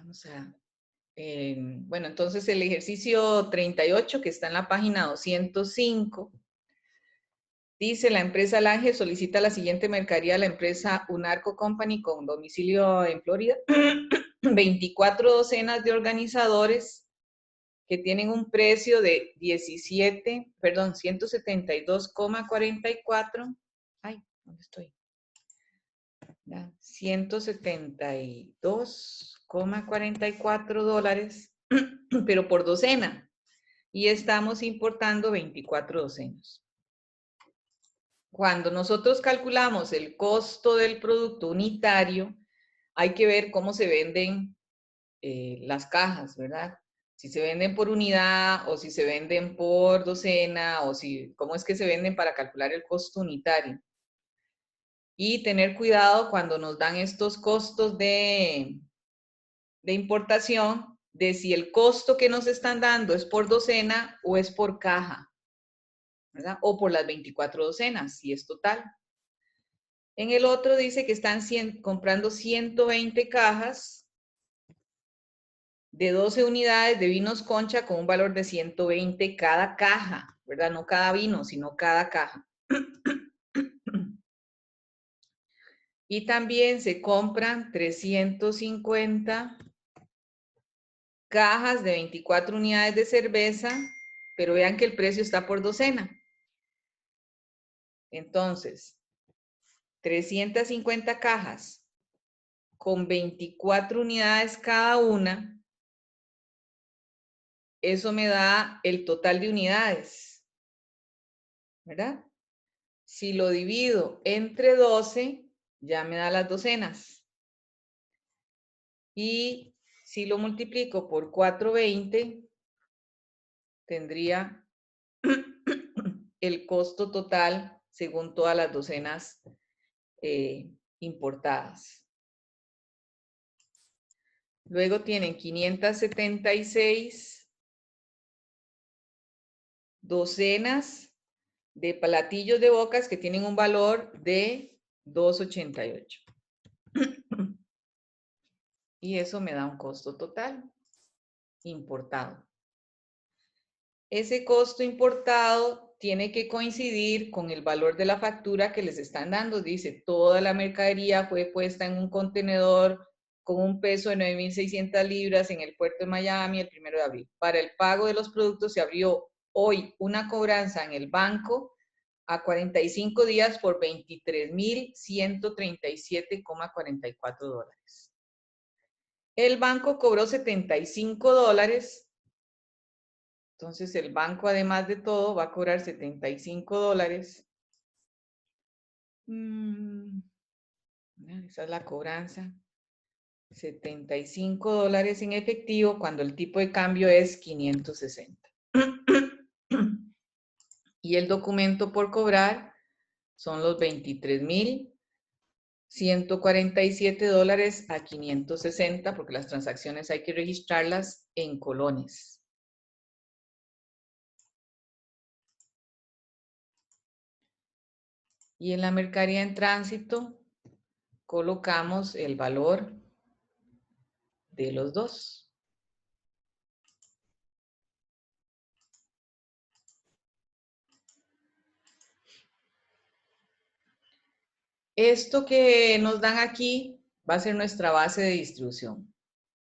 Vamos a... bueno, entonces el ejercicio 38 que está en la página 205 dice: la empresa Lange solicita la siguiente mercadería a la empresa Unarco Company con domicilio en Florida. 24 docenas de organizadores que tienen un precio de 172,44. Ay, ¿dónde estoy? 172,44 dólares, pero por docena. Y estamos importando 24 docenas. Cuando nosotros calculamos el costo del producto unitario, hay que ver cómo se venden las cajas, ¿verdad? Si se venden por unidad o si se venden por docena o si, cómo es que se venden para calcular el costo unitario. Y tener cuidado cuando nos dan estos costos de importación, de si el costo que nos están dando es por docena o es por caja, ¿verdad? O por las 24 docenas, si es total. En el otro dice que están comprando 120 cajas de 12 unidades de vinos Concha con un valor de 120 cada caja, ¿verdad? No cada vino, sino cada caja. Y también se compran 350 cajas de 24 unidades de cerveza, pero vean que el precio está por docena. Entonces, 350 cajas con 24 unidades cada una, eso me da el total de unidades, ¿verdad? Si lo divido entre 12, ya me da las docenas. Y si lo multiplico por 420, tendría el costo total según todas las docenas importadas. Luego tienen 576 docenas de platillos de bocas que tienen un valor de 2.88. Y eso me da un costo total importado. Ese costo importado tiene que coincidir con el valor de la factura que les están dando. Dice, toda la mercadería fue puesta en un contenedor con un peso de 9.600 libras en el puerto de Miami el 1 de abril. Para el pago de los productos se abrió hoy una cobranza en el banco a 45 días por 23.137,44 dólares. El banco cobró 75 dólares. Entonces el banco, además de todo, va a cobrar 75 dólares. Esa es la cobranza. 75 dólares en efectivo cuando el tipo de cambio es 560. Y el documento por cobrar son los 23.147 dólares a 560, porque las transacciones hay que registrarlas en colones. Y en la mercadería en tránsito colocamos el valor de los dos. Esto que nos dan aquí va a ser nuestra base de distribución,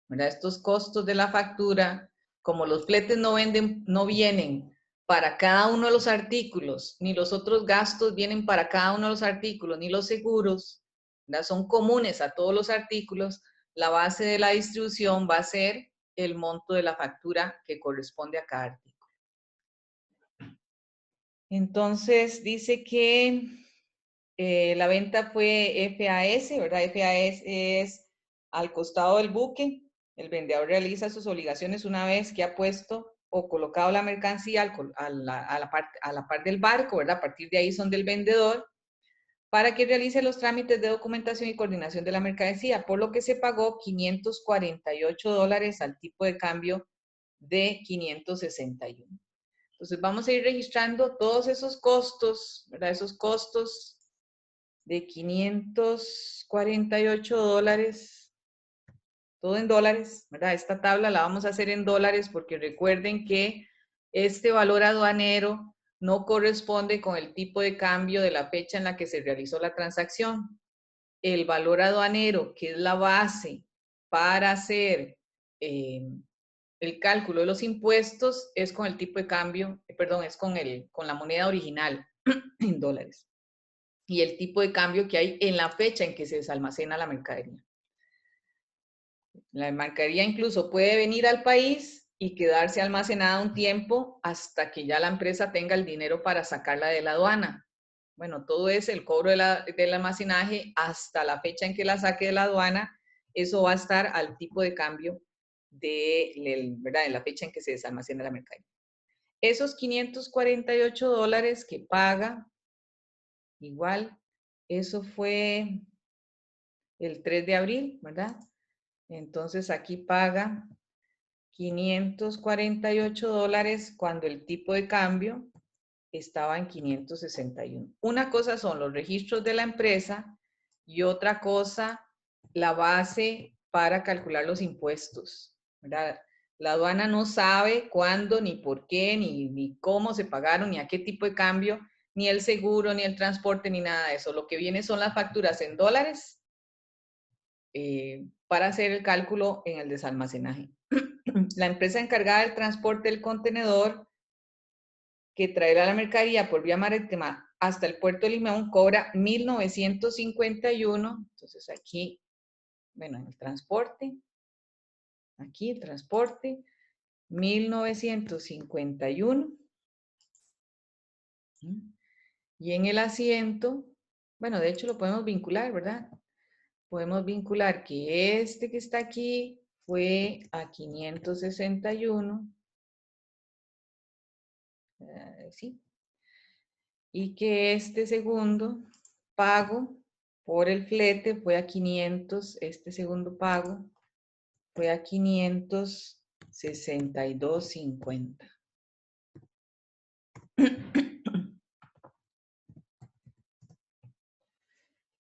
¿verdad? Estos costos de la factura, como los fletes no vienen para cada uno de los artículos, ni los otros gastos vienen para cada uno de los artículos, ni los seguros, ¿verdad? Son comunes a todos los artículos. La base de la distribución va a ser el monto de la factura que corresponde a cada artículo. Entonces, dice que la venta fue FAS, ¿verdad? FAS es al costado del buque. El vendedor realiza sus obligaciones una vez que ha puesto o colocado la mercancía a la par del barco, ¿verdad? A partir de ahí son del vendedor, para que realice los trámites de documentación y coordinación de la mercancía, por lo que se pagó 548 dólares al tipo de cambio de 561. Entonces vamos a ir registrando todos esos costos, ¿verdad? Esos costos de 548 dólares todo en dólares, ¿verdad? Esta tabla la vamos a hacer en dólares porque recuerden que este valor aduanero no corresponde con el tipo de cambio de la fecha en la que se realizó la transacción. El valor aduanero, que es la base para hacer el cálculo de los impuestos, es con el tipo de cambio, perdón, es con la moneda original en dólares. Y el tipo de cambio que hay en la fecha en que se desalmacena la mercadería. La mercadería incluso puede venir al país y quedarse almacenada un tiempo hasta que ya la empresa tenga el dinero para sacarla de la aduana. Bueno, todo es el cobro del almacenaje hasta la fecha en que la saque de la aduana. Eso va a estar al tipo de cambio ¿verdad? De la fecha en que se desalmacena la mercadería. Esos $548 que paga, igual, eso fue el 3 de abril, ¿verdad? Entonces aquí paga $548 cuando el tipo de cambio estaba en 561. Una cosa son los registros de la empresa y otra cosa la base para calcular los impuestos, ¿verdad? La aduana no sabe cuándo, ni por qué, ni cómo se pagaron, ni a qué tipo de cambio, ni el seguro, ni el transporte, ni nada de eso. Lo que viene son las facturas en dólares para hacer el cálculo en el desalmacenaje. La empresa encargada del transporte del contenedor que traerá la mercadería por vía marítima hasta el puerto de Limón cobra 1.951. Entonces aquí, bueno, en el transporte, aquí el transporte, 1.951. Y en el asiento, bueno, de hecho lo podemos vincular, ¿verdad? Podemos vincular que este que está aquí fue a 561. Sí. Y que este segundo pago por el flete fue a 500, este segundo pago fue a 562.50.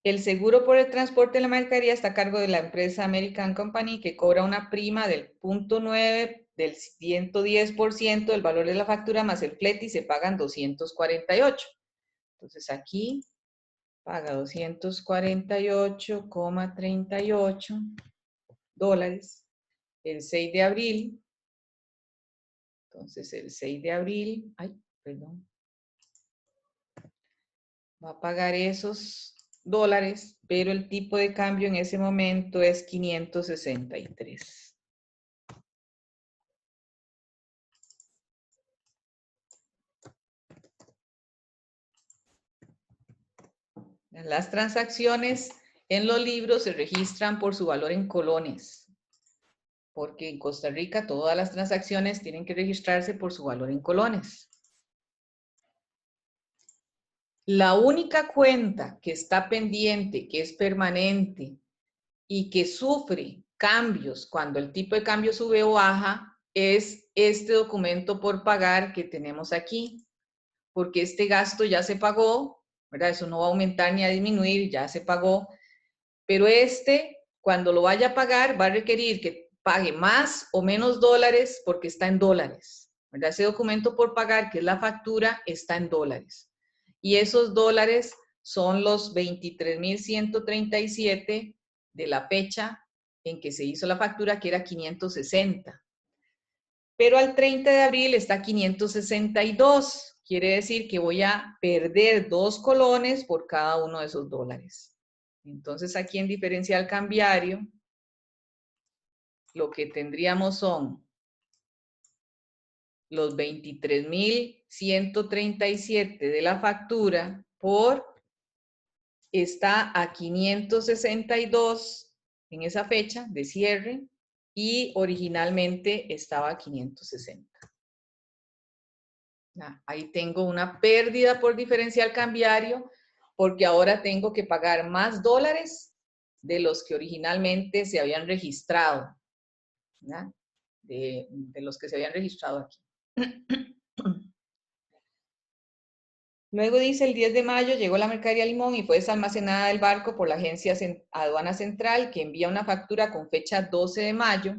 El seguro por el transporte de la mercadería está a cargo de la empresa American Company, que cobra una prima del 0.9 del 110% del valor de la factura más el flete y se pagan 248. Entonces aquí paga 248,38 dólares el 6 de abril. Entonces el 6 de abril, ay, perdón, va a pagar esos dólares, pero el tipo de cambio en ese momento es 563. Las transacciones en los libros se registran por su valor en colones, porque en Costa Rica todas las transacciones tienen que registrarse por su valor en colones. La única cuenta que está pendiente, que es permanente y que sufre cambios cuando el tipo de cambio sube o baja, es este documento por pagar que tenemos aquí, porque este gasto ya se pagó, ¿verdad? Eso no va a aumentar ni a disminuir, ya se pagó, pero cuando lo vaya a pagar, va a requerir que pague más o menos dólares porque está en dólares, ¿verdad? Ese documento por pagar, que es la factura, está en dólares. Y esos dólares son los 23.137 de la fecha en que se hizo la factura, que era 560. Pero al 30 de abril está 562. Quiere decir que voy a perder 2 colones por cada uno de esos dólares. Entonces aquí en diferencial cambiario, lo que tendríamos son los 23.137 de la factura por, está a 562 en esa fecha de cierre y originalmente estaba a 560. Ahí tengo una pérdida por diferencial cambiario porque ahora tengo que pagar más dólares de los que originalmente se habían registrado, ¿verdad? De los que se habían registrado aquí. Luego dice, el 10 de mayo llegó la mercadería Limón y fue desalmacenada del barco por la Agencia Aduana Central, que envía una factura con fecha 12 de mayo,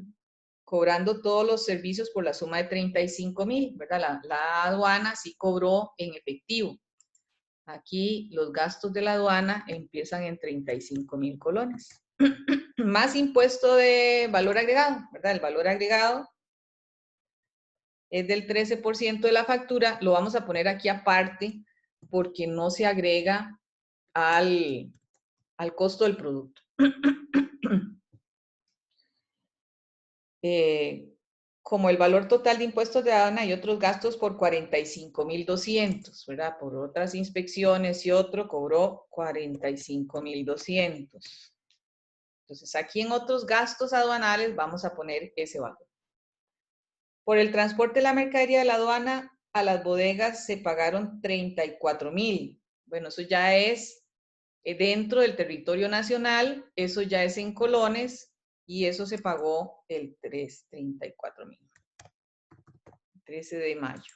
cobrando todos los servicios por la suma de 35,000, ¿verdad? La aduana sí cobró en efectivo. Aquí los gastos de la aduana empiezan en 35,000 colones. Más impuesto de valor agregado, ¿verdad? El valor agregado es del 13% de la factura. Lo vamos a poner aquí aparte porque no se agrega al costo del producto. Como el valor total de impuestos de aduana y otros gastos por 45,200, ¿verdad? Por otras inspecciones y otro cobró 45,200. Entonces, aquí en otros gastos aduanales vamos a poner ese valor. Por el transporte de la mercadería de la aduana a las bodegas se pagaron 34,000. Bueno, eso ya es dentro del territorio nacional, eso ya es en colones y eso se pagó el 34,000. 13 de mayo.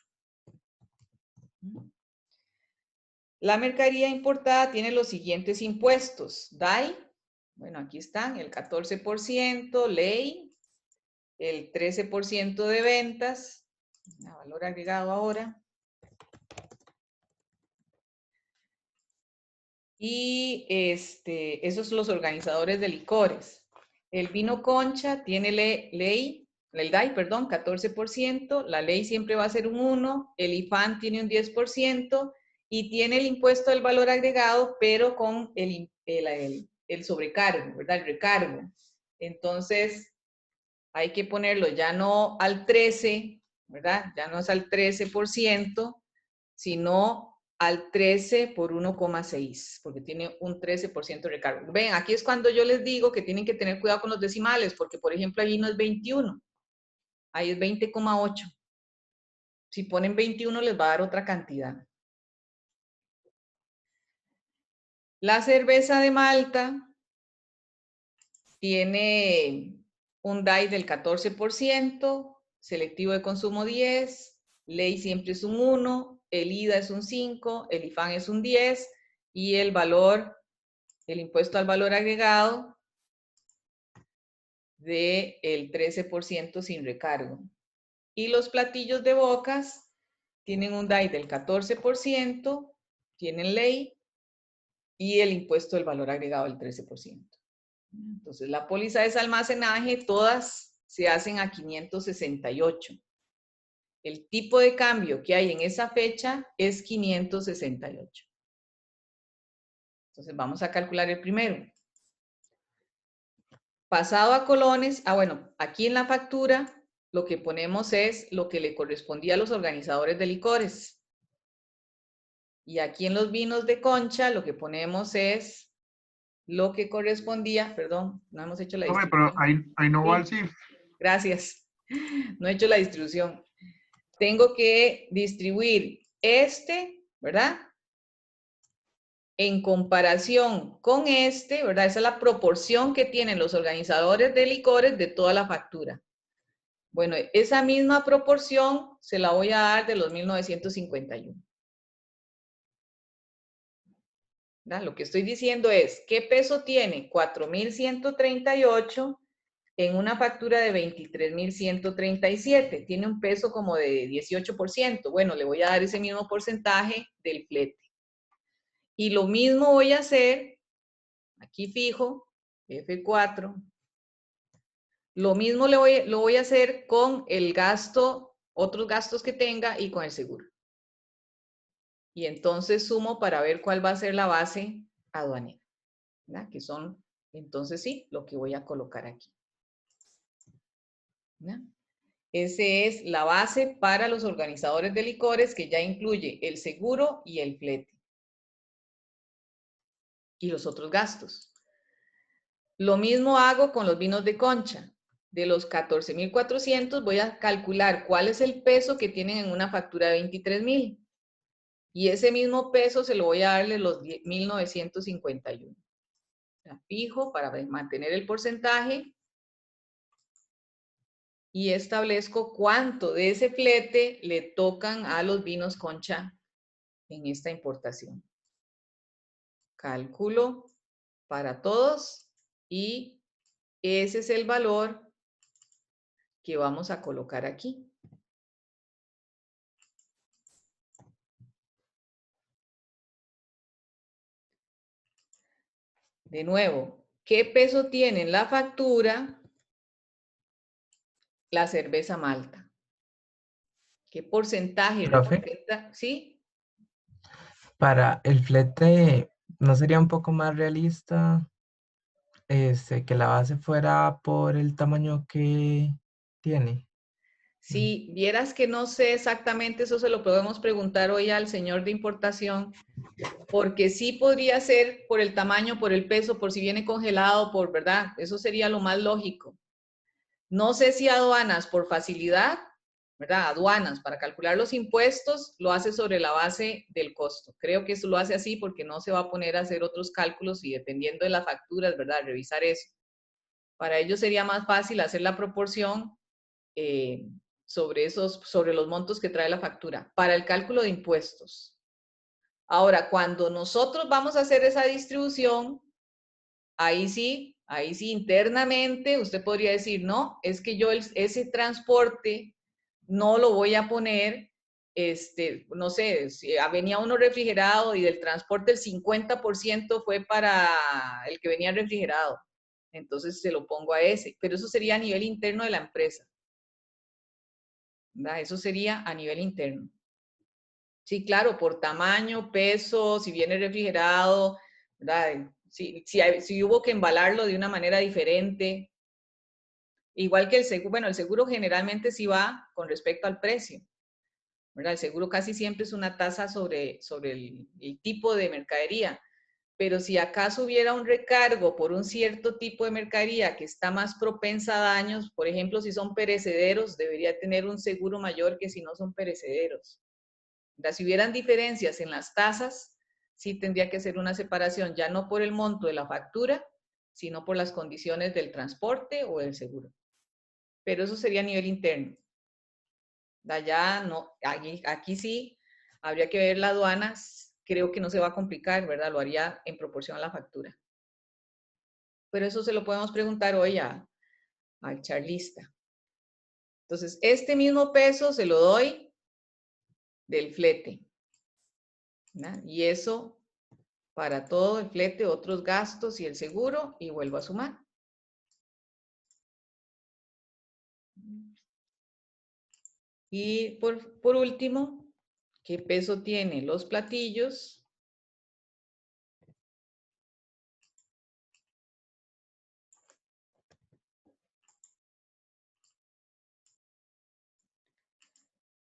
La mercadería importada tiene los siguientes impuestos. DAI, bueno, aquí están, el 14%, ley, el 13% de ventas, valor agregado ahora. Y esos son los organizadores de licores. El vino concha tiene ley, el DAI, perdón, 14%, la ley siempre va a ser un 1%, el IFAN tiene un 10% y tiene el impuesto del valor agregado, pero con el sobrecargo, ¿verdad? El recargo. Entonces, hay que ponerlo ya no al 13%, ¿verdad? Ya no es al 13%, sino al 13 por 1,6, porque tiene un 13% de recargo. Ven, aquí es cuando yo les digo que tienen que tener cuidado con los decimales, porque por ejemplo ahí no es 21, ahí es 20,8. Si ponen 21 les va a dar otra cantidad. La cerveza de Malta tiene un DAI del 14%, selectivo de consumo 10%, ley siempre es un 1%, el IDA es un 5%, el IFAN es un 10% y el valor, el impuesto al valor agregado del 13% sin recargo. Y los platillos de bocas tienen un DAI del 14%, tienen ley y el impuesto del valor agregado del 13%. Entonces, la póliza de desalmacenaje, todas se hacen a 568. El tipo de cambio que hay en esa fecha es 568. Entonces, vamos a calcular el primero. Pasado a colones, bueno, aquí en la factura lo que ponemos es lo que le correspondía a los organizadores de licores. Y aquí en los vinos de concha lo que ponemos es lo que correspondía, perdón, no hemos hecho la distribución. Pero ahí no va el CIF. Gracias, no he hecho la distribución. Tengo que distribuir ¿verdad? En comparación con ¿verdad? Esa es la proporción que tienen los organizadores de licores de toda la factura. Bueno, esa misma proporción se la voy a dar de los 1951. ¿Verdad? Lo que estoy diciendo es, ¿qué peso tiene 4,138 en una factura de 23,137? Tiene un peso como de 18%. Bueno, le voy a dar ese mismo porcentaje del flete. Y lo mismo voy a hacer, aquí fijo, F4. Lo mismo lo voy a hacer con el gasto, otros gastos que tenga y con el seguro. Y entonces sumo para ver cuál va a ser la base aduanera, ¿verdad? Que son, entonces sí, lo que voy a colocar aquí. ¿Verdad? Ese es la base para los organizadores de licores, que ya incluye el seguro y el flete. Y los otros gastos. Lo mismo hago con los vinos de concha. De los 14,400 voy a calcular cuál es el peso que tienen en una factura de 23,000. Y ese mismo peso se lo voy a darle los 1951. La fijo para mantener el porcentaje y establezco cuánto de ese flete le tocan a los vinos concha en esta importación. Cálculo para todos y ese es el valor que vamos a colocar aquí. De nuevo, ¿qué peso tiene en la factura la cerveza malta? ¿Qué porcentaje Profe, representa? ¿Sí? para el flete, ¿no sería un poco más realista que la base fuera por el tamaño que tiene? Mm. Si vieras que no sé exactamente, eso se lo podemos preguntar hoy al señor de importación, porque sí podría ser por el tamaño, por el peso, por si viene congelado, por verdad, eso sería lo más lógico. No sé si aduanas por facilidad, ¿verdad? Aduanas para calcular los impuestos lo hace sobre la base del costo. Creo que eso lo hace así porque no se va a poner a hacer otros cálculos y dependiendo de las facturas, ¿verdad? Revisar eso. Para ellos sería más fácil hacer la proporción sobre los montos que trae la factura. Para el cálculo de impuestos. Ahora, cuando nosotros vamos a hacer esa distribución, ahí sí, internamente usted podría decir, no, es que yo ese transporte no lo voy a poner, no sé, si venía uno refrigerado y del transporte el 50% fue para el que venía refrigerado. Entonces se lo pongo a ese, pero eso sería a nivel interno de la empresa. ¿Verdad? Eso sería a nivel interno. Sí, claro, por tamaño, peso, si viene refrigerado, ¿verdad? Si hubo que embalarlo de una manera diferente. Igual que el seguro, bueno, el seguro generalmente sí va con respecto al precio, ¿verdad? El seguro casi siempre es una tasa sobre el tipo de mercadería. Pero si acaso hubiera un recargo por un cierto tipo de mercadería que está más propensa a daños, por ejemplo, si son perecederos, debería tener un seguro mayor que si no son perecederos. Si hubieran diferencias en las tasas, sí tendría que ser una separación, ya no por el monto de la factura, sino por las condiciones del transporte o del seguro. Pero eso sería a nivel interno. Allá no, aquí sí, habría que ver la aduana, creo que no se va a complicar, ¿verdad? Lo haría en proporción a la factura. Pero eso se lo podemos preguntar hoy al charlista. Entonces, este mismo peso se lo doy del flete, ¿verdad? Y eso para todo el flete, otros gastos y el seguro, y vuelvo a sumar. Y por último, ¿qué peso tienen los platillos?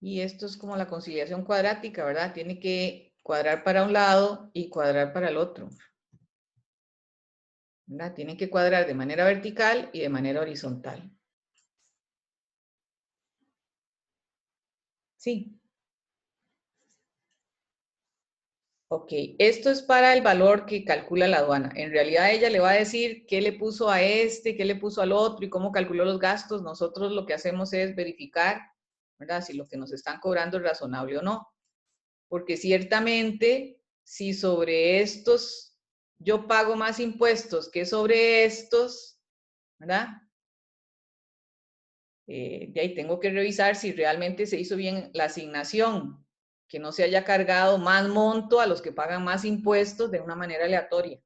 Y esto es como la conciliación cuadrática, ¿verdad? Tiene que cuadrar para un lado y cuadrar para el otro, ¿verdad? Tiene que cuadrar de manera vertical y de manera horizontal. Sí. Ok, esto es para el valor que calcula la aduana. En realidad ella le va a decir qué le puso a este, qué le puso al otro y cómo calculó los gastos. Nosotros lo que hacemos es verificar, ¿verdad? Si lo que nos están cobrando es razonable o no. Porque ciertamente, si sobre estos yo pago más impuestos que sobre estos, ¿verdad? De ahí tengo que revisar si realmente se hizo bien la asignación, que no se haya cargado más monto a los que pagan más impuestos de una manera aleatoria.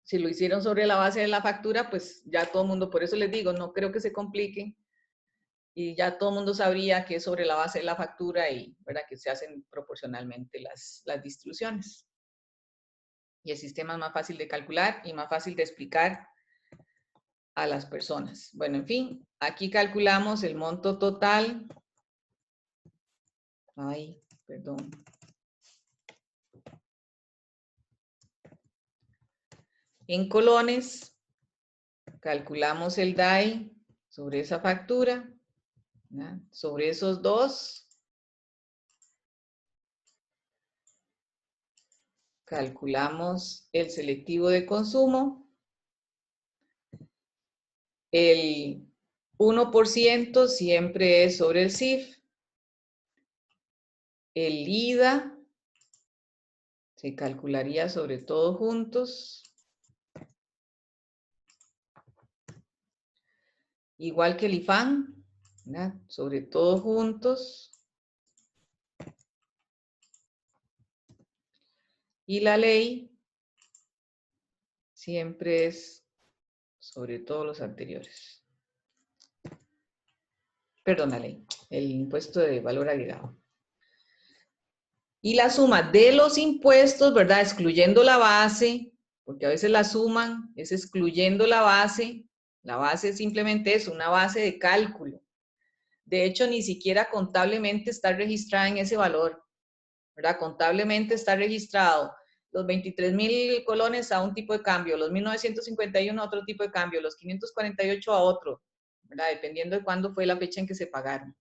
Si lo hicieron sobre la base de la factura, pues ya todo el mundo, por eso les digo, no creo que se compliquen y ya todo el mundo sabría que es sobre la base de la factura y, ¿verdad?, que se hacen proporcionalmente las distribuciones. Y el sistema es más fácil de calcular y más fácil de explicar a las personas. Bueno, en fin, aquí calculamos el monto total. Ay, perdón. En colones, calculamos el DAI sobre esa factura, ¿verdad? Sobre esos dos, calculamos el selectivo de consumo. El 1% siempre es sobre el CIF. El IDA Se calcularía sobre todo juntos. Igual que el IFAN, ¿verdad? Sobre todo juntos. Y la ley siempre es sobre todos los anteriores. Perdón, la ley, el impuesto de valor agregado. Y la suma de los impuestos, ¿verdad? Excluyendo la base, porque a veces la suman, es excluyendo la base. La base simplemente es una base de cálculo. De hecho, ni siquiera contablemente está registrada en ese valor, ¿verdad? Contablemente está registrado los 23,000 colones a un tipo de cambio, los 1.951 a otro tipo de cambio, los 548 a otro, ¿verdad? Dependiendo de cuándo fue la fecha en que se pagaron.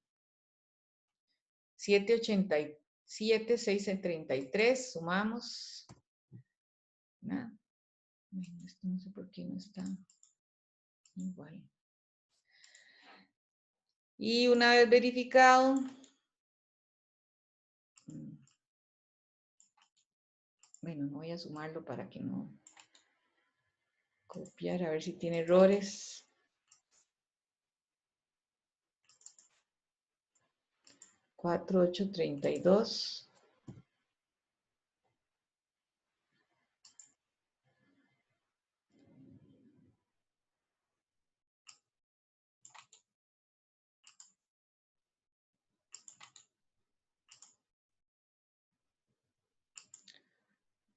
787, 633, sumamos. ¿Verdad? Esto no sé por qué no está igual. Y una vez verificado, bueno, no voy a sumarlo para que no copiar, a ver si tiene errores. 4,832.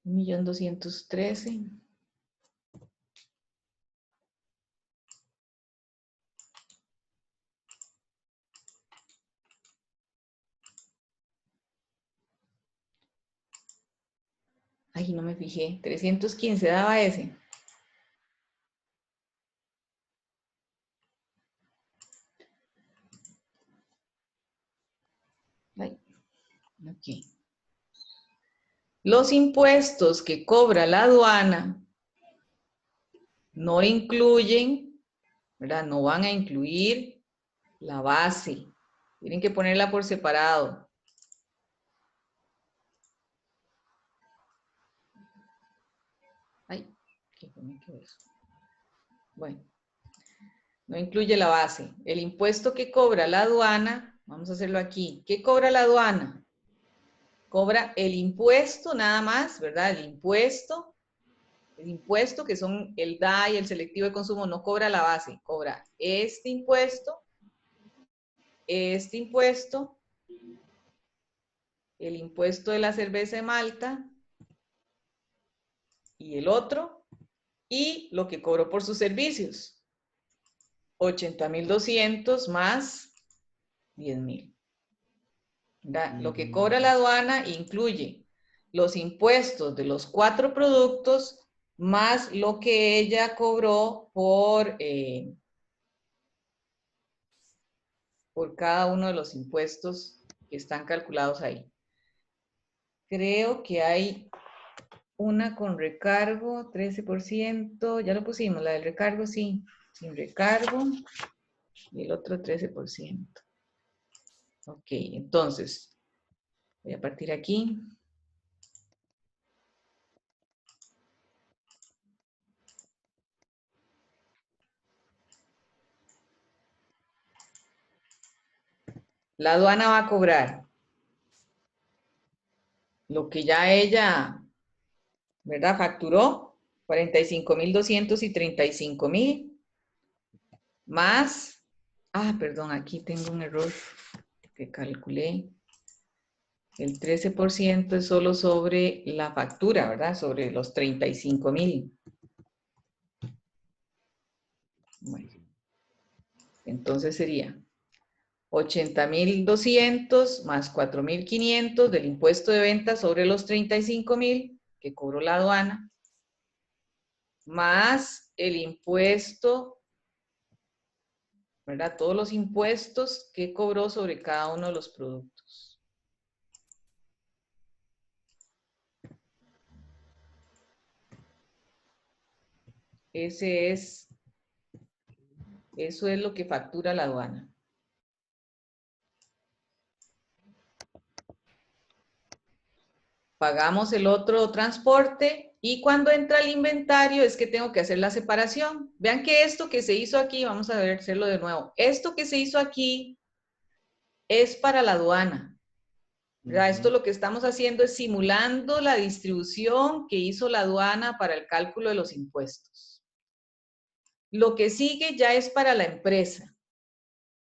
Un 1.213. Ay, no me fijé. 315 daba ese. Ay, ok. Los impuestos que cobra la aduana no incluyen, ¿verdad? No van a incluir la base. Tienen que ponerla por separado. Ay, ¿qué fue eso? Bueno, no incluye la base. El impuesto que cobra la aduana, vamos a hacerlo aquí. ¿Qué cobra la aduana? Cobra el impuesto nada más, ¿verdad? El impuesto que son el DAI, el selectivo de consumo, no cobra la base, cobra este impuesto, el impuesto de la cerveza de Malta y el otro, y lo que cobró por sus servicios. 80,200 más 10,000. Lo que cobra la aduana incluye los impuestos de los 4 productos más lo que ella cobró por cada uno de los impuestos que están calculados ahí. Creo que hay una con recargo, 13%, ya lo pusimos, la del recargo sí, sin recargo, y el otro 13%. Ok, entonces, voy a partir aquí. La aduana va a cobrar lo que ya ella, ¿verdad? Facturó, 45,200 y 35,000, más, perdón, aquí tengo un error que calculé. El 13% es solo sobre la factura, ¿verdad? Sobre los 35,000. Bueno, entonces sería 80,200 más 4,500 del impuesto de venta sobre los 35,000 que cobró la aduana, más el impuesto, ¿verdad? Todos los impuestos que cobró sobre cada uno de los productos. Eso es lo que factura la aduana. pagamos el otro transporte y cuando entra el inventario es que tengo que hacer la separación. Vean que esto que se hizo aquí, vamos a ver, hacerlo de nuevo. Esto que se hizo aquí es para la aduana. ¿Verdad? Esto lo que estamos haciendo es simulando la distribución que hizo la aduana para el cálculo de los impuestos. Lo que sigue ya es para la empresa.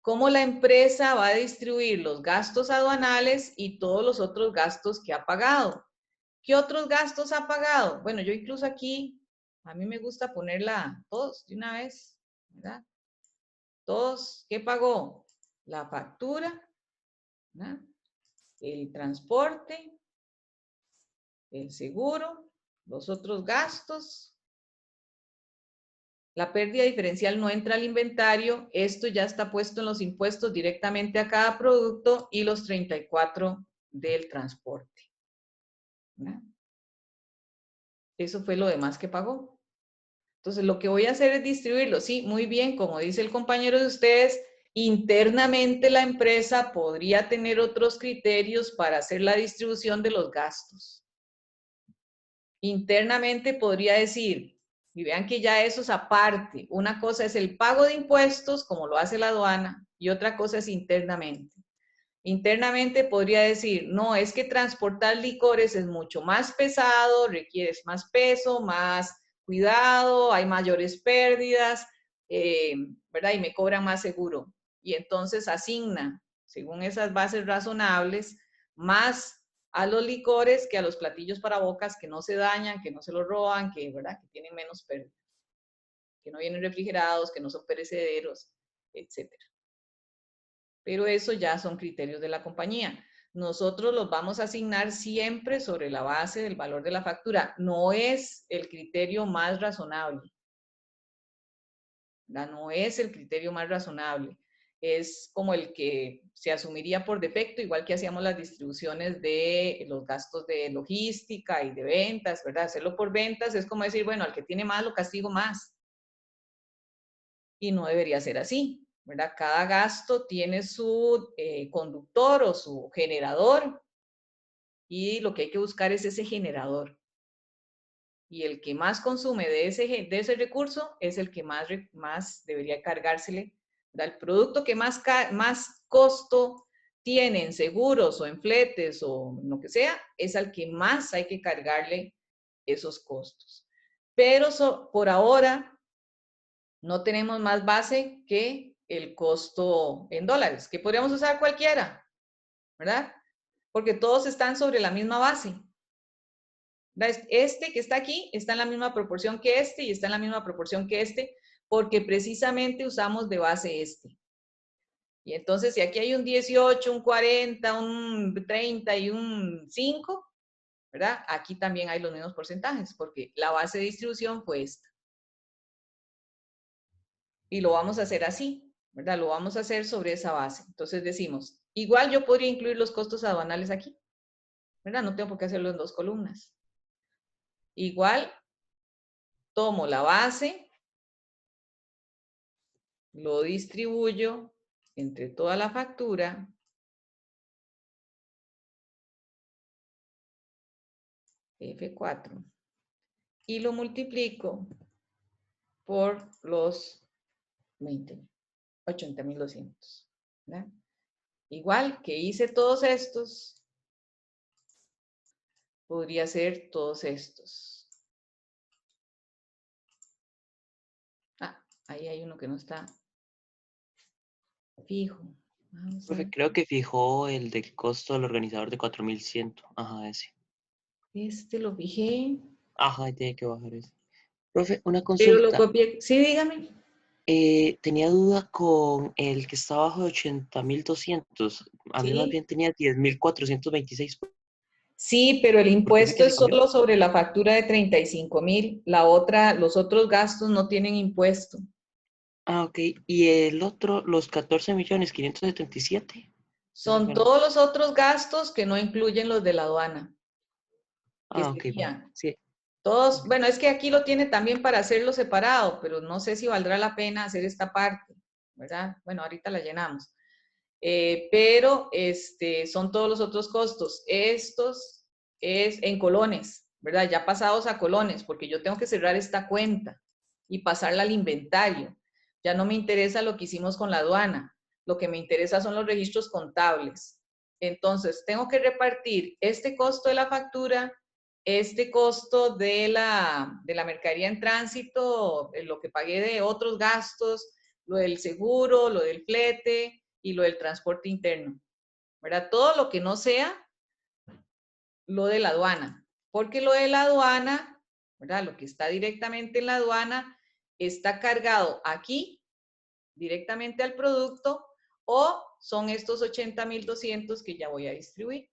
Cómo la empresa va a distribuir los gastos aduanales y todos los otros gastos que ha pagado. ¿Qué otros gastos ha pagado? Bueno, yo incluso aquí, a mí me gusta ponerla todos de una vez, ¿verdad? Todos, ¿qué pagó? La factura, ¿verdad? El transporte, el seguro, los otros gastos. La pérdida diferencial no entra al inventario, esto ya está puesto en los impuestos directamente a cada producto y los 34 del transporte. ¿Verdad? Eso fue lo demás que pagó. Entonces, lo que voy a hacer es distribuirlo. Sí, muy bien, como dice el compañero de ustedes, internamente la empresa podría tener otros criterios para hacer la distribución de los gastos. Internamente podría decir, y vean que ya eso es aparte, una cosa es el pago de impuestos, como lo hace la aduana, y otra cosa es internamente. Internamente podría decir, no, es que transportar licores es mucho más pesado, requiere más peso, más cuidado, hay mayores pérdidas, ¿verdad? Y me cobran más seguro. Y entonces asigna, según esas bases razonables, más a los licores que a los platillos para bocas que no se dañan, que no se los roban, que, ¿verdad? Que tienen menos pérdida, que no vienen refrigerados, que no son perecederos, etcétera. Pero eso ya son criterios de la compañía. Nosotros los vamos a asignar siempre sobre la base del valor de la factura. No es el criterio más razonable. No es el criterio más razonable. Es como el que se asumiría por defecto, igual que hacíamos las distribuciones de los gastos de logística y de ventas, ¿verdad? Hacerlo por ventas es como decir, bueno, al que tiene más lo castigo más. Y no debería ser así, ¿verdad? Cada gasto tiene su conductor o su generador y lo que hay que buscar es ese generador. Y el que más consume de ese recurso es el que más debería cargársele, ¿verdad? El producto que más costo tiene en seguros o en fletes o lo que sea, es al que más hay que cargarle esos costos. Pero por ahora no tenemos más base que el costo en dólares, que podríamos usar cualquiera, ¿verdad? Porque todos están sobre la misma base. Este que está aquí está en la misma proporción que este y está en la misma proporción que este, porque precisamente usamos de base este. Y entonces, si aquí hay un 18, un 40, un 30 y un 5, ¿verdad? Aquí también hay los mismos porcentajes, porque la base de distribución fue esta. Y lo vamos a hacer así, ¿verdad? Lo vamos a hacer sobre esa base. Entonces decimos, igual yo podría incluir los costos aduanales aquí, ¿verdad? No tengo por qué hacerlo en dos columnas. Igual, tomo la base, lo distribuyo entre toda la factura, F4, y lo multiplico por los 80.200, ¿verdad? Igual que hice todos estos, podría ser todos estos. Ah, ahí hay uno que no está fijo. Profe, creo que fijó el del costo del organizador de 4.100. Ajá, ese. Este lo fijé, Ajá, tiene que bajar ese. Profe, una pero lo consulta. copié. Sí, dígame. Tenía duda con el que está abajo de 80.200. A mí más Sí. bien tenía 10.426. Sí, pero el ¿Por qué fue impuesto que se es cambió? solo sobre la factura de 35.000. La otra, los otros gastos no tienen impuesto. Ah, ok. Y el otro, los 14.577. Esos Son fueron. todos los otros gastos que no incluyen los de la aduana, que Ah, ok, va. serían Sí. todos, Ok. bueno, es que aquí lo tiene también para hacerlo separado, pero no sé si valdrá la pena hacer esta parte, ¿verdad? Bueno, ahorita la llenamos. Pero son todos los otros costos. Estos es en colones, ¿verdad? Ya pasados a colones, porque yo tengo que cerrar esta cuenta y pasarla al inventario. Ya no me interesa lo que hicimos con la aduana, lo que me interesa son los registros contables. Entonces, tengo que repartir este costo de la factura, este costo de la mercadería en tránsito, lo que pagué de otros gastos, lo del seguro, lo del flete y lo del transporte interno, ¿verdad? Todo lo que no sea lo de la aduana, porque lo de la aduana, ¿verdad? Lo que está directamente en la aduana está cargado aquí, directamente al producto, o son estos 80.200 que ya voy a distribuir.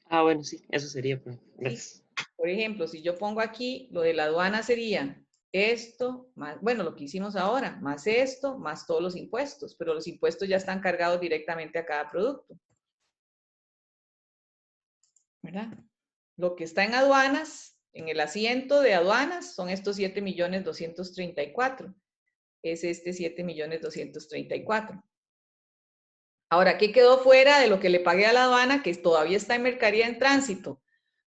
Ah, bueno, sí, eso sería. Pues, gracias. Sí. Por ejemplo, si yo pongo aquí, lo de la aduana sería esto, más, bueno, lo que hicimos ahora, más esto, más todos los impuestos, pero los impuestos ya están cargados directamente a cada producto, ¿verdad? Lo que está en aduanas, en el asiento de aduanas, son estos 7.234.000. Es este 7.234.000. Ahora, ¿qué quedó fuera de lo que le pagué a la aduana? Que todavía está en mercadería en tránsito.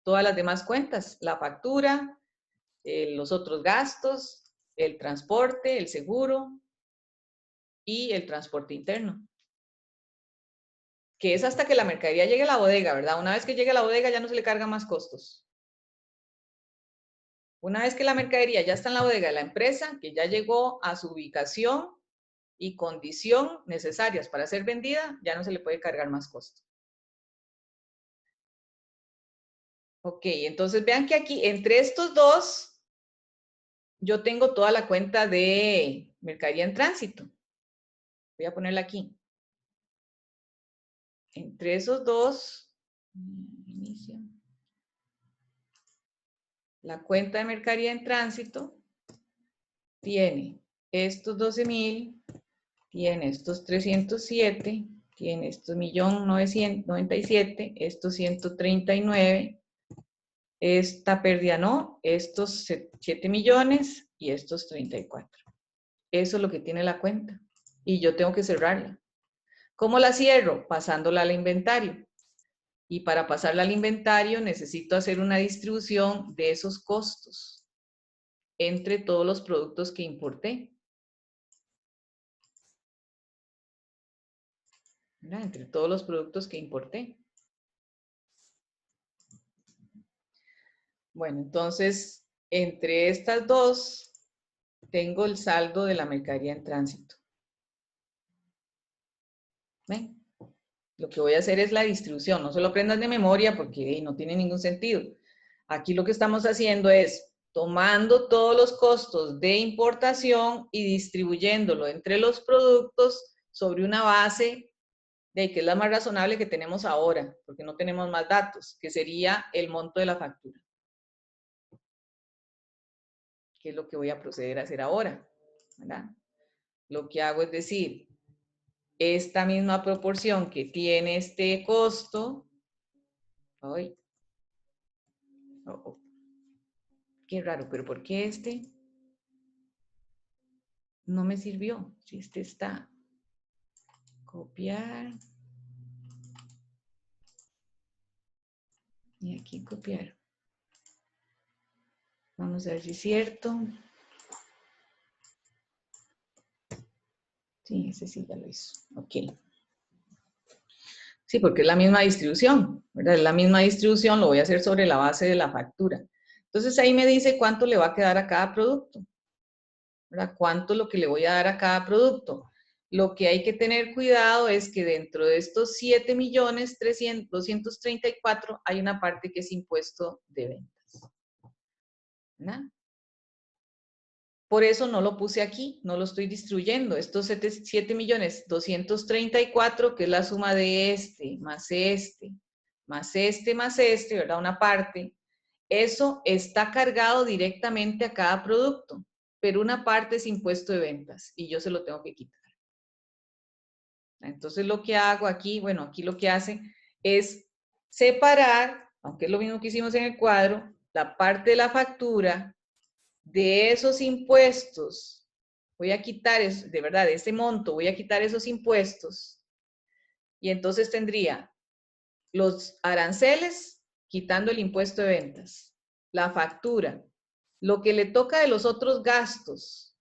Todas las demás cuentas, la factura, los otros gastos, el transporte, el seguro y el transporte interno. Que es hasta que la mercadería llegue a la bodega, ¿verdad? Una vez que llegue a la bodega ya no se le cargan más costos. Una vez que la mercadería ya está en la bodega de la empresa, que ya llegó a su ubicación y condición necesarias para ser vendida, ya no se le puede cargar más costo. Ok, entonces vean que aquí, entre estos dos, yo tengo toda la cuenta de mercadería en tránsito. Voy a ponerla aquí. Entre esos dos, inicio. La cuenta de mercadería en tránsito tiene estos 12.000, tiene estos 307, tiene estos 1.997, estos 139, esta pérdida no, estos 7 millones y estos 34. Eso es lo que tiene la cuenta. Y yo tengo que cerrarla. ¿Cómo la cierro? Pasándola al inventario. Y para pasarla al inventario necesito hacer una distribución de esos costos entre todos los productos que importé. ¿Verdad? Entre todos los productos que importé. Bueno, entonces, entre estas dos, tengo el saldo de la mercadería en tránsito. ¿Ven? Lo que voy a hacer es la distribución. No se lo aprendan de memoria porque no tiene ningún sentido. Aquí lo que estamos haciendo es tomando todos los costos de importación y distribuyéndolo entre los productos sobre una base de que es la más razonable que tenemos ahora, porque no tenemos más datos, que sería el monto de la factura. Que es lo que voy a proceder a hacer ahora, ¿verdad? Lo que hago es decir, esta misma proporción que tiene este costo, ¡ay! Qué raro, pero ¿por qué este no me sirvió? Si este está, copiar, y aquí copiar. Vamos a ver si es cierto. Sí, ese sí ya lo hizo. Ok. Sí, porque es la misma distribución, ¿verdad? Es la misma distribución, lo voy a hacer sobre la base de la factura. Entonces ahí me dice cuánto le va a quedar a cada producto, ¿verdad? Cuánto es lo que le voy a dar a cada producto. Lo que hay que tener cuidado es que dentro de estos 7.234.000 hay una parte que es impuesto de ventas, ¿verdad? Por eso no lo puse aquí, no lo estoy distribuyendo. Estos 7.234.000, que es la suma de este, más este, más este, más este, ¿verdad? Una parte. Eso está cargado directamente a cada producto, pero una parte es impuesto de ventas y yo se lo tengo que quitar. Entonces lo que hago aquí, bueno, aquí lo que hace es separar, aunque es lo mismo que hicimos en el cuadro, la parte de la factura de esos impuestos. Voy a quitar, de verdad, de ese monto, voy a quitar esos impuestos. Y entonces tendría los aranceles, quitando el impuesto de ventas, la factura, lo que le toca de los otros gastos,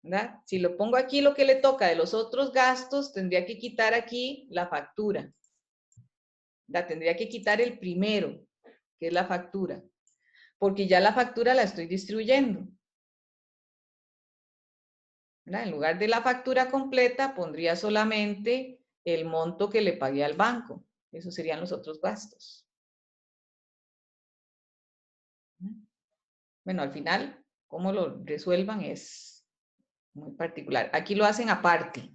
¿verdad? Si lo pongo aquí lo que le toca de los otros gastos, tendría que quitar aquí la factura. La tendría que quitar el primero, que es la factura, porque ya la factura la estoy distribuyendo. ¿Verdad? En lugar de la factura completa, pondría solamente el monto que le pagué al banco. Esos serían los otros gastos. Bueno, al final, cómo lo resuelvan es muy particular. Aquí lo hacen aparte.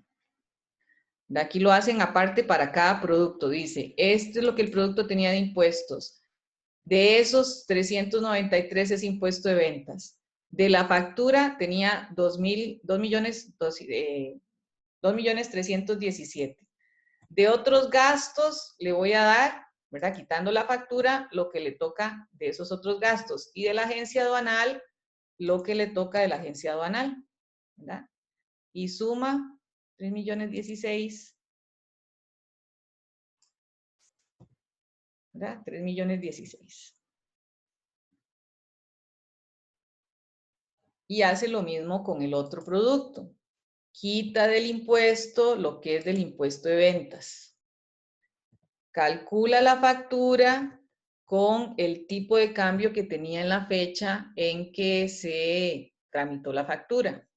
Aquí lo hacen aparte para cada producto. Dice, esto es lo que el producto tenía de impuestos. De esos 393 es impuesto de ventas. De la factura tenía 2.317. De otros gastos le voy a dar, ¿verdad? Quitando la factura, lo que le toca de esos otros gastos. Y de la agencia aduanal, lo que le toca de la agencia aduanal, ¿verdad? Y suma 3.016.000, ¿verdad? 3.016.000. Y hace lo mismo con el otro producto. Quita del impuesto lo que es del impuesto de ventas. Calcula la factura con el tipo de cambio que tenía en la fecha en que se tramitó la factura.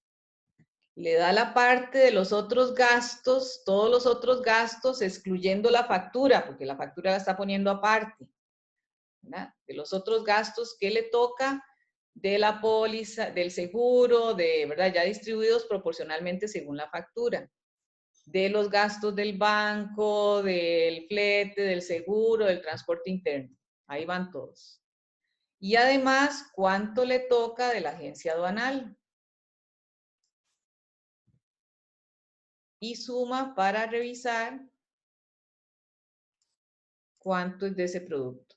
Le da la parte de los otros gastos, todos los otros gastos, excluyendo la factura, porque la factura la está poniendo aparte, ¿verdad? De los otros gastos que le toca de la póliza, del seguro, ¿verdad? Ya distribuidos proporcionalmente según la factura. De los gastos del banco, del flete, del seguro, del transporte interno. Ahí van todos. Y además, ¿cuánto le toca de la agencia aduanal? Y suma para revisar cuánto es de ese producto.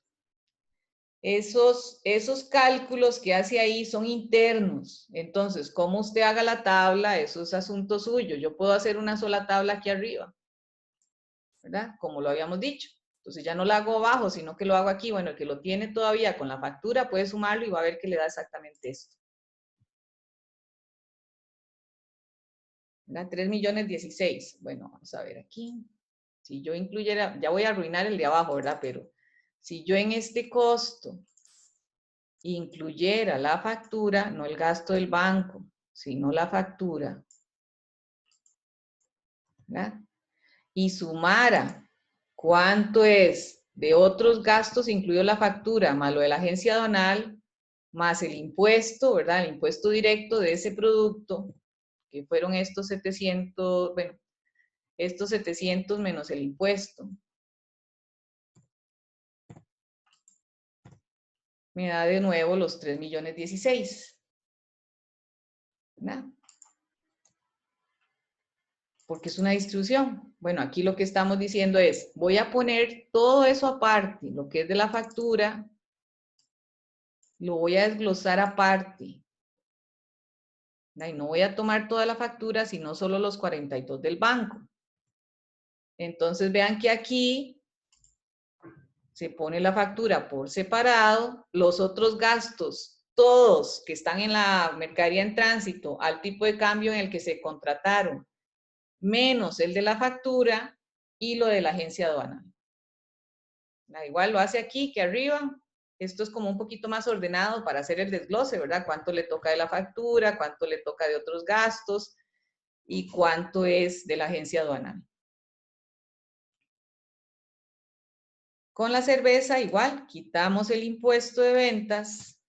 Esos cálculos que hace ahí son internos. Entonces, cómo usted haga la tabla, eso es asunto suyo. Yo puedo hacer una sola tabla aquí arriba, ¿verdad? Como lo habíamos dicho. Entonces ya no lo hago abajo, sino que lo hago aquí. Bueno, el que lo tiene todavía con la factura puede sumarlo y va a ver que le da exactamente esto. ¿Verdad? 3.016.000. Bueno, vamos a ver aquí. Si yo incluyera, ya voy a arruinar el de abajo, ¿verdad? Pero si yo en este costo incluyera la factura, no el gasto del banco, sino la factura, ¿verdad? Y sumara cuánto es de otros gastos, incluido la factura, más lo de la agencia aduanal, más el impuesto, ¿verdad? El impuesto directo de ese producto, que fueron estos 700, bueno, estos 700 menos el impuesto. Me da de nuevo los 3.016.000. ¿Verdad? Porque es una distribución. Bueno, aquí lo que estamos diciendo es, voy a poner todo eso aparte, lo que es de la factura, lo voy a desglosar aparte. Y no voy a tomar toda la factura, sino solo los 42 del banco. Entonces vean que aquí se pone la factura por separado, los otros gastos, todos que están en la mercadería en tránsito, al tipo de cambio en el que se contrataron, menos el de la factura y lo de la agencia aduanal. Igual lo hace aquí que arriba. Esto es como un poquito más ordenado para hacer el desglose, ¿verdad? Cuánto le toca de la factura, cuánto le toca de otros gastos y cuánto es de la agencia aduanal. Con la cerveza igual, quitamos el impuesto de ventas,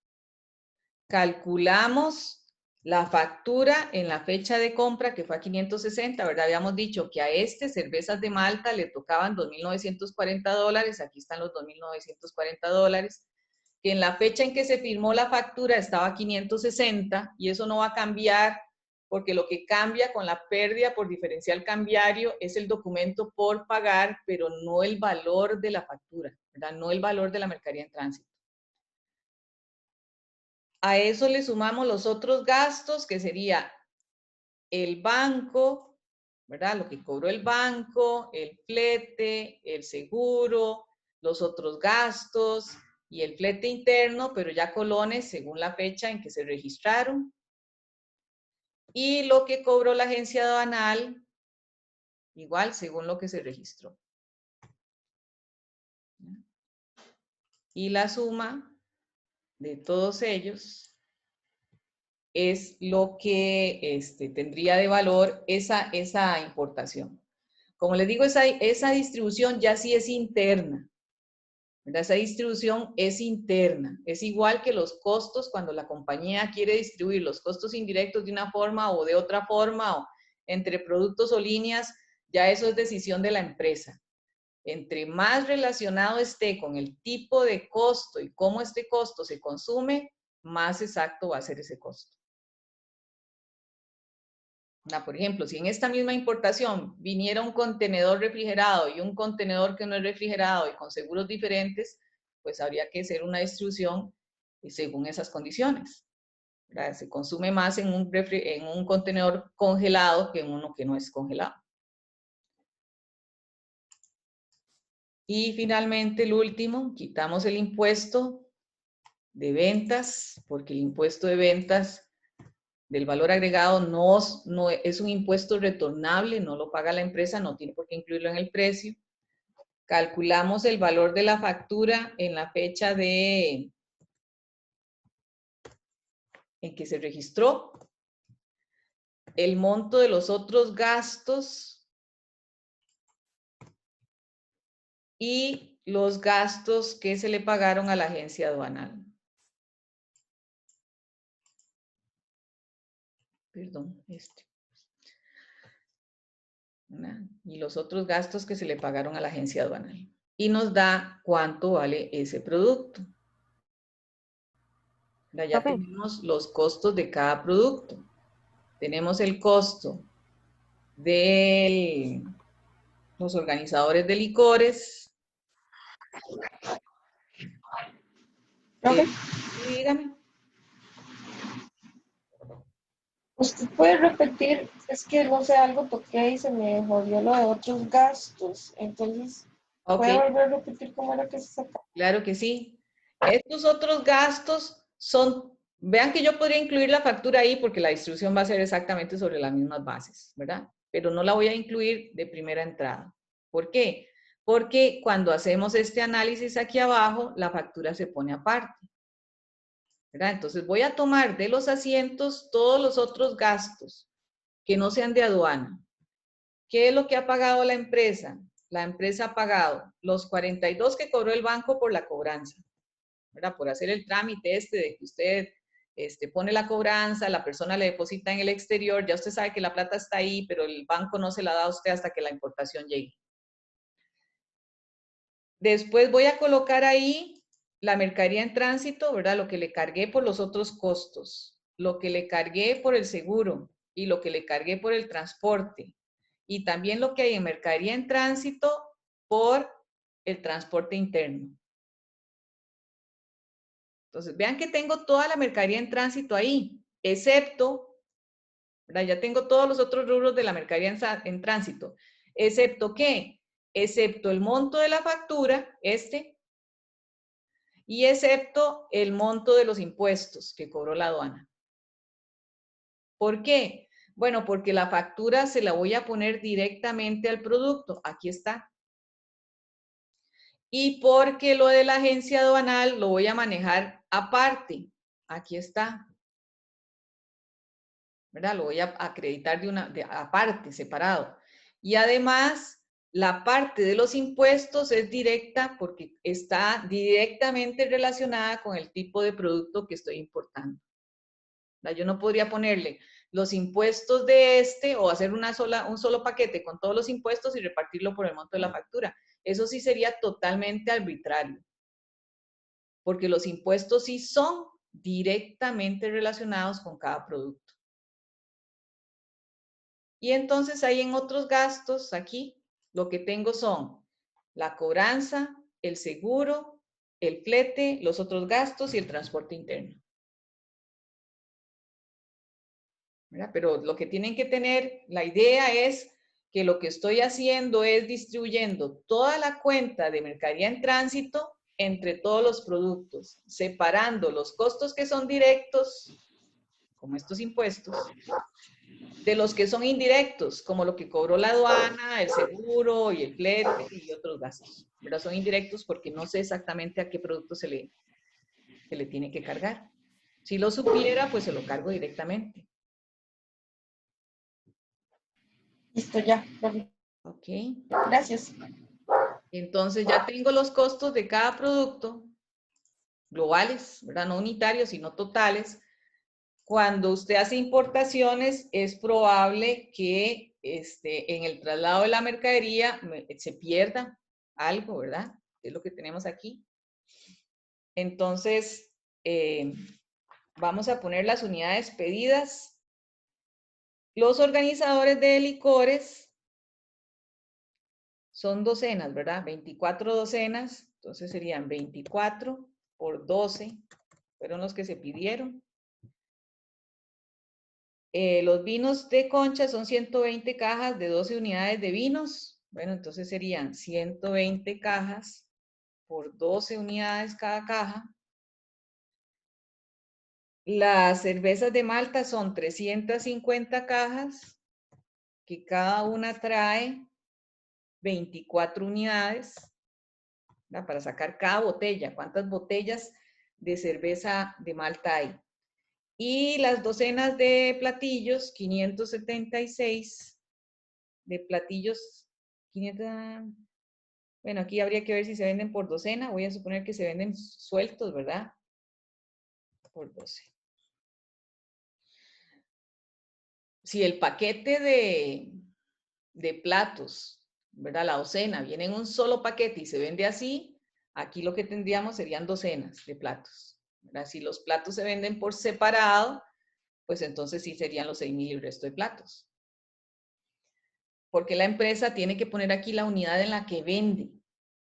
calculamos la factura en la fecha de compra, que fue a 560, ¿verdad? Habíamos dicho que a Cervezas de Malta le tocaban $2.940, aquí están los $2.940, que en la fecha en que se firmó la factura estaba a 560, y eso no va a cambiar, porque lo que cambia con la pérdida por diferencial cambiario es el documento por pagar, pero no el valor de la factura, ¿verdad? No el valor de la mercadería en tránsito. A eso le sumamos los otros gastos, que sería el banco, ¿verdad? Lo que cobró el banco, el flete, el seguro, los otros gastos y el flete interno, pero ya colones según la fecha en que se registraron. Y lo que cobró la agencia aduanal, igual según lo que se registró. Y la suma de todos ellos es lo que tendría de valor esa importación. Como les digo, esa distribución ya sí es interna, ¿verdad? Esa distribución es interna. Es igual que los costos cuando la compañía quiere distribuir los costos indirectos de una forma o de otra forma, o entre productos o líneas, ya eso es decisión de la empresa. Entre más relacionado esté con el tipo de costo y cómo este costo se consume, más exacto va a ser ese costo. Por ejemplo, si en esta misma importación viniera un contenedor refrigerado y un contenedor que no es refrigerado y con seguros diferentes, pues habría que hacer una distribución según esas condiciones, ¿verdad? Se consume más en un contenedor congelado que en uno que no es congelado. Y finalmente, el último, quitamos el impuesto de ventas, porque el impuesto de ventas del valor agregado no es un impuesto retornable, no lo paga la empresa, no tiene por qué incluirlo en el precio. Calculamos el valor de la factura en la fecha en que se registró, el monto de los otros gastos y los gastos que se le pagaron a la agencia aduanal. Perdón, y los otros gastos que se le pagaron a la agencia aduanal. Y nos da cuánto vale ese producto. Ya tenemos los costos de cada producto. Tenemos el costo de los organizadores de licores. Sí, dígame. ¿Usted puede repetir? Es que no sé, algo toqué y se me jodió lo de otros gastos. Entonces, ¿puede volver a repetir cómo era que se saca? Claro que sí. Estos otros gastos son, vean que yo podría incluir la factura ahí porque la distribución va a ser exactamente sobre las mismas bases, ¿verdad? Pero no la voy a incluir de primera entrada. ¿Por qué? Porque cuando hacemos este análisis aquí abajo, la factura se pone aparte, ¿verdad? Entonces voy a tomar de los asientos todos los otros gastos que no sean de aduana. ¿Qué es lo que ha pagado la empresa? La empresa ha pagado los 42 que cobró el banco por la cobranza, ¿verdad? Por hacer el trámite de que usted pone la cobranza, la persona le deposita en el exterior, ya usted sabe que la plata está ahí, pero el banco no se la da a usted hasta que la importación llegue. Después voy a colocar ahí la mercadería en tránsito, ¿verdad? Lo que le cargué por los otros costos, lo que le cargué por el seguro y lo que le cargué por el transporte. Y también lo que hay en mercadería en tránsito por el transporte interno. Entonces, vean que tengo toda la mercadería en tránsito ahí, excepto, ¿verdad? Ya tengo todos los otros rubros de la mercadería en tránsito, excepto ¿qué? Excepto el monto de la factura, y excepto el monto de los impuestos que cobró la aduana. ¿Por qué? Bueno, porque la factura se la voy a poner directamente al producto. Aquí está. Y porque lo de la agencia aduanal lo voy a manejar aparte. Aquí está. ¿Verdad? Lo voy a acreditar aparte, separado. Y además, la parte de los impuestos es directa porque está directamente relacionada con el tipo de producto que estoy importando. ¿Verdad? Yo no podría ponerle los impuestos de o hacer un solo paquete con todos los impuestos y repartirlo por el monto de la factura. Eso sí sería totalmente arbitrario. Porque los impuestos sí son directamente relacionados con cada producto. Y entonces ahí en otros gastos, aquí, lo que tengo son la cobranza, el seguro, el flete, los otros gastos y el transporte interno. ¿Verdad? Pero lo que tienen que tener, la idea es que lo que estoy haciendo es distribuyendo toda la cuenta de mercadería en tránsito entre todos los productos, separando los costos que son directos, como estos impuestos, de los que son indirectos, como lo que cobró la aduana, el seguro y el flete y otros gastos. Pero son indirectos porque no sé exactamente a qué producto se le tiene que cargar. Si lo supiera, pues se lo cargo directamente. Listo, ya. Ok. Gracias. Entonces ya tengo los costos de cada producto, globales, ¿verdad? No unitarios, sino totales. Cuando usted hace importaciones, es probable que en el traslado de la mercadería se pierda algo, ¿verdad? Es lo que tenemos aquí. Entonces, vamos a poner las unidades pedidas. Los organizadores de licores son docenas, ¿verdad? 24 docenas, entonces serían 24 por 12, fueron los que se pidieron. Los vinos de concha son 120 cajas de 12 unidades de vinos. Bueno, entonces serían 120 cajas por 12 unidades cada caja. Las cervezas de Malta son 350 cajas, que cada una trae 24 unidades, ¿verdad? Para sacar cada botella. ¿Cuántas botellas de cerveza de Malta hay? Y las docenas de platillos, 576 de platillos, 500, bueno, aquí habría que ver si se venden por docena. Voy a suponer que se venden sueltos, ¿verdad? Por 12. Si el paquete de platos, ¿verdad? La docena viene en un solo paquete y se vende así, aquí lo que tendríamos serían docenas de platos, ¿verdad? Si los platos se venden por separado, pues entonces sí serían los 6,000 y el resto de platos. Porque la empresa tiene que poner aquí la unidad en la que vende,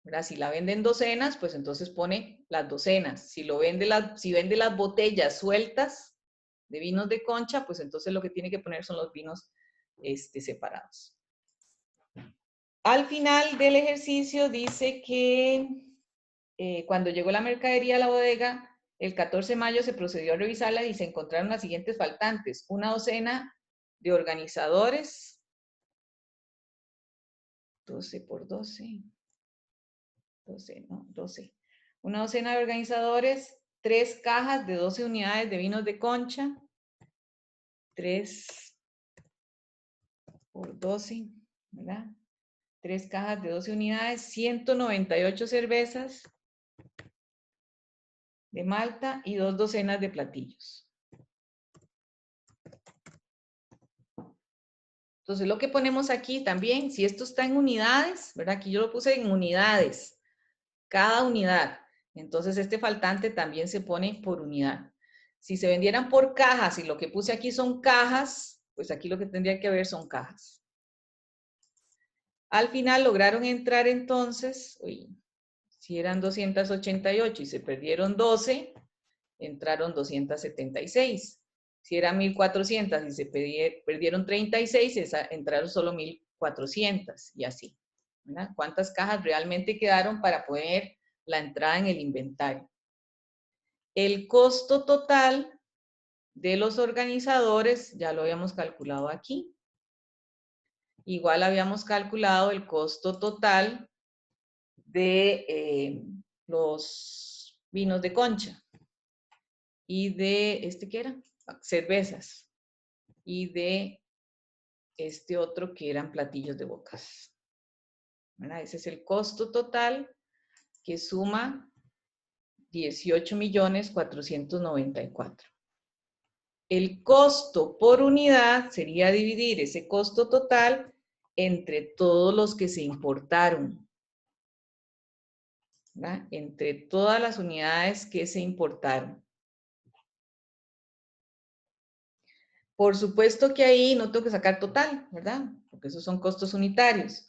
¿verdad? Si la vende en docenas, pues entonces pone las docenas. Si vende las botellas sueltas de vinos de concha, pues entonces lo que tiene que poner son los vinos separados. Al final del ejercicio dice que cuando llegó la mercadería a la bodega, el 14 de mayo se procedió a revisarla y se encontraron las siguientes faltantes. Una docena de organizadores, 12 por 12, 12, no, 12. Una docena de organizadores, 3 cajas de 12 unidades de vinos de concha, 3 por 12, ¿verdad? 3 cajas de 12 unidades, 198 cervezas de Malta y 2 docenas de platillos. Entonces, lo que ponemos aquí también, si esto está en unidades, ¿verdad? Aquí yo lo puse en unidades, cada unidad. Entonces, este faltante también se pone por unidad. Si se vendieran por cajas y lo que puse aquí son cajas, pues aquí lo que tendría que haber son cajas. Al final lograron entrar entonces, si eran 288 y se perdieron 12, entraron 276. Si eran 1,400 y se perdieron 36, entraron solo 1,400 y así, ¿verdad? ¿Cuántas cajas realmente quedaron para poner la entrada en el inventario? El costo total de los organizadores ya lo habíamos calculado aquí. Igual habíamos calculado el costo total de los vinos de concha y de, ¿qué era? Cervezas. Y de este otro que eran platillos de bocas. ¿Verdad? Ese es el costo total que suma 18,494,000. El costo por unidad sería dividir ese costo total entre todos los que se importaron. ¿Verdad? Entre todas las unidades que se importaron. Por supuesto que ahí no tengo que sacar total, ¿verdad? Porque esos son costos unitarios.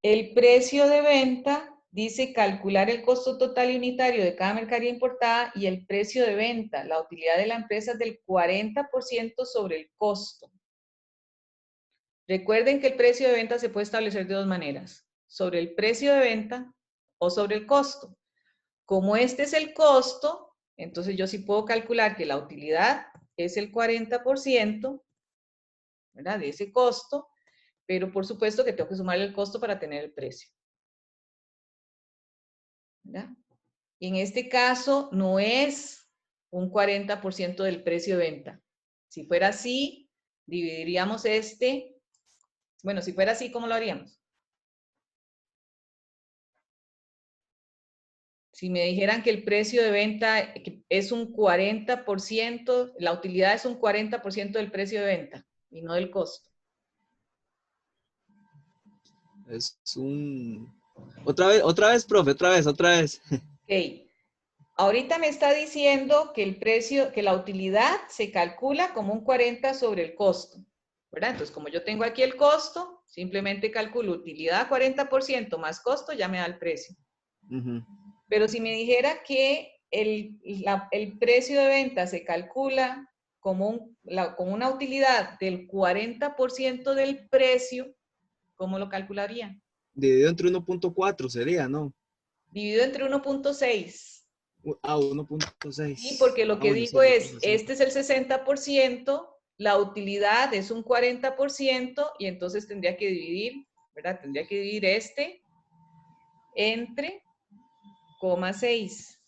El precio de venta dice calcular el costo total y unitario de cada mercadería importada y el precio de venta. La utilidad de la empresa es del 40% sobre el costo. Recuerden que el precio de venta se puede establecer de dos maneras, sobre el precio de venta o sobre el costo. Como este es el costo, entonces yo sí puedo calcular que la utilidad es el 40%, ¿verdad? De ese costo, pero por supuesto que tengo que sumarle el costo para tener el precio, ¿verdad? Y en este caso no es un 40% del precio de venta. Si fuera así, dividiríamos bueno, si fuera así, ¿cómo lo haríamos? Si me dijeran que el precio de venta es un 40%, la utilidad es un 40% del precio de venta y no del costo. Es un... Otra vez, profe, otra vez. Ok. Ahorita me está diciendo que el precio, que la utilidad se calcula como un 40 sobre el costo, ¿verdad? Entonces, como yo tengo aquí el costo, simplemente calculo utilidad 40% más costo, ya me da el precio. Pero si me dijera que el precio de venta se calcula como una utilidad del 40% del precio, ¿cómo lo calcularía? Dividido entre 1.4 sería, ¿no? Dividido entre 1.6. Ah, 1.6. Sí, porque lo que bueno, digo sí, es, este es el 60%, la utilidad es un 40% y entonces tendría que dividir, ¿verdad? Tendría que dividir este entre 0,6.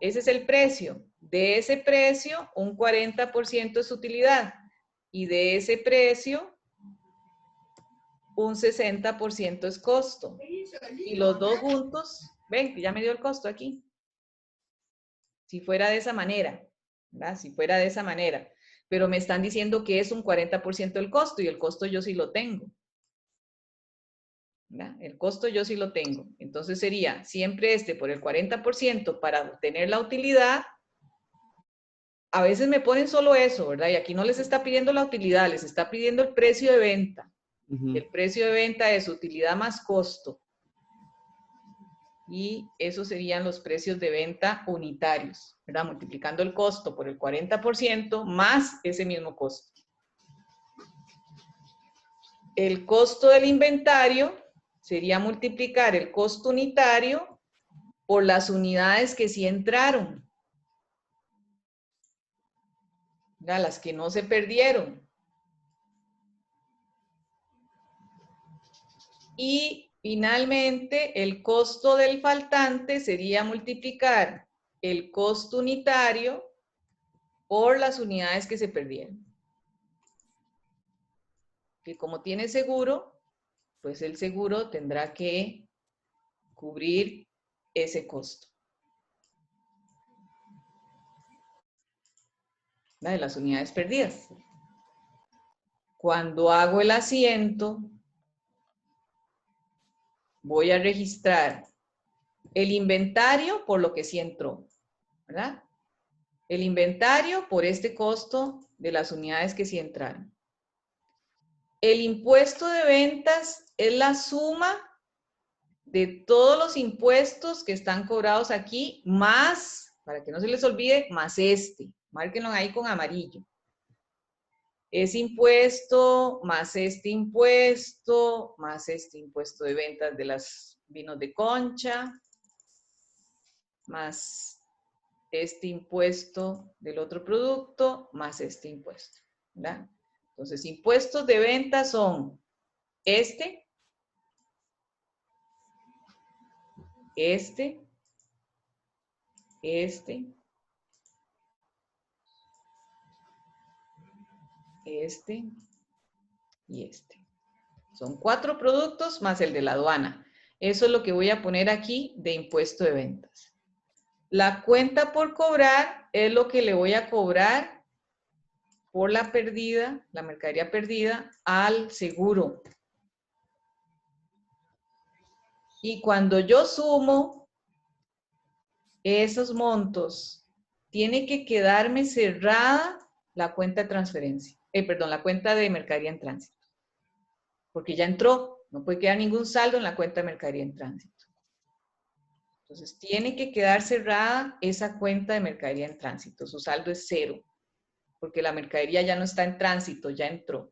Ese es el precio. De ese precio, un 40% es utilidad. Y de ese precio, un 60% es costo. Y los dos juntos, ven, que ya me dio el costo aquí. Si fuera de esa manera, ¿verdad? Si fuera de esa manera. Pero me están diciendo que es un 40% el costo y el costo yo sí lo tengo. ¿Verdad? El costo yo sí lo tengo. Entonces sería siempre este por el 40% para obtener la utilidad. A veces me ponen solo eso, ¿verdad? Y aquí no les está pidiendo la utilidad, les está pidiendo el precio de venta. El precio de venta es utilidad más costo. Y esos serían los precios de venta unitarios, ¿verdad? Multiplicando el costo por el 40% más ese mismo costo. El costo del inventario sería multiplicar el costo unitario por las unidades que sí entraron, ¿verdad? Las que no se perdieron. Y finalmente, el costo del faltante sería multiplicar el costo unitario por las unidades que se perdieron. Que como tiene seguro, pues el seguro tendrá que cubrir ese costo. ¿Verdad? De las unidades perdidas. Cuando hago el asiento, voy a registrar el inventario por lo que sí entró, ¿verdad? El inventario por este costo de las unidades que sí entraron. El impuesto de ventas es la suma de todos los impuestos que están cobrados aquí, más, para que no se les olvide, más este. Márquenlo ahí con amarillo. Ese impuesto, más este impuesto de ventas de los vinos de concha, más este impuesto del otro producto, más este impuesto, ¿verdad? Entonces, impuestos de venta son este, este y este. Son 4 productos más el de la aduana. Eso es lo que voy a poner aquí de impuesto de ventas. La cuenta por cobrar es lo que le voy a cobrar por la perdida, la mercadería perdida, al seguro. Y cuando yo sumo esos montos, tiene que quedarme cerrada la cuenta de transferencia. Perdón, la cuenta de mercadería en tránsito. Porque ya entró, no puede quedar ningún saldo en la cuenta de mercadería en tránsito. Entonces, tiene que quedar cerrada esa cuenta de mercadería en tránsito. Su saldo es 0, porque la mercadería ya no está en tránsito, ya entró.